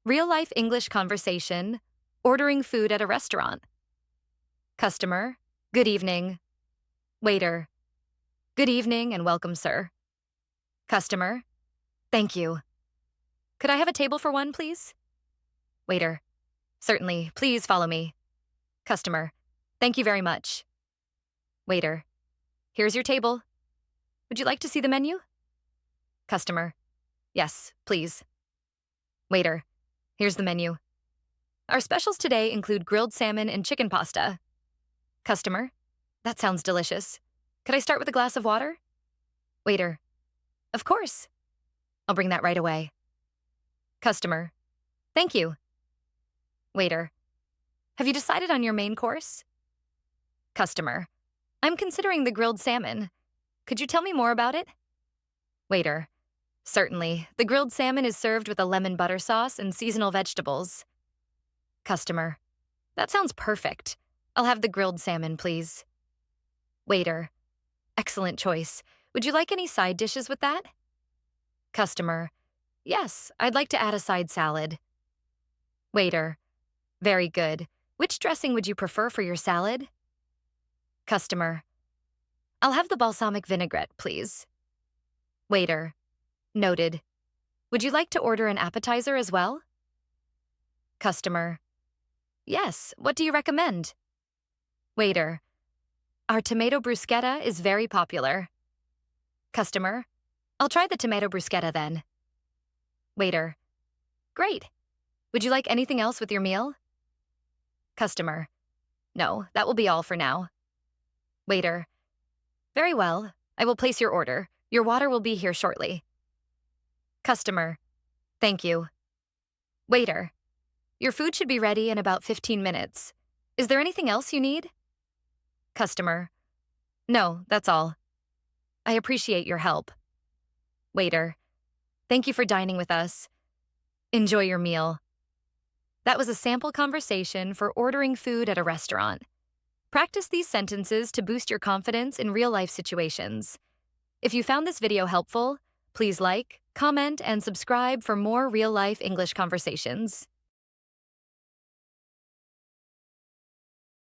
Real-life English conversation. Ordering food at a restaurant. Customer. Good evening. Waiter. Good evening and welcome, sir. Customer. Thank you. Could I have a table for one, please? Waiter. Certainly. Please follow me. Customer. Thank you very much. Waiter. Here's your table. Would you like to see the menu? Customer. Yes, please. Waiter. Here's the menu. Our specials today include grilled salmon and chicken pasta. Customer. That sounds delicious. Could I start with a glass of water? Waiter. Of course. I'll bring that right away. Customer. Thank you. Waiter. Have you decided on your main course? Customer. I'm considering the grilled salmon. Could you tell me more about it? Waiter. Certainly. The grilled salmon is served with a lemon butter sauce and seasonal vegetables. Customer. That sounds perfect. I'll have the grilled salmon, please. Waiter. Excellent choice. Would you like any side dishes with that? Customer. Yes, I'd like to add a side salad. Waiter. Very good. Which dressing would you prefer for your salad? Customer. I'll have the balsamic vinaigrette, please. Waiter. Noted. Would you like to order an appetizer as well? Customer. Yes, what do you recommend? Waiter. Our tomato bruschetta is very popular. Customer. I'll try the tomato bruschetta then. Waiter. Great. Would you like anything else with your meal? Customer. No, that will be all for now. Waiter. Very well. I will place your order. Your water will be here shortly. Customer. Thank you. Waiter. Your food should be ready in about 15 minutes. Is there anything else you need? Customer. No, that's all. I appreciate your help. Waiter. Thank you for dining with us. Enjoy your meal. That was a sample conversation for ordering food at a restaurant. Practice these sentences to boost your confidence in real-life situations. If you found this video helpful, please like, comment, and subscribe for more real-life English conversations.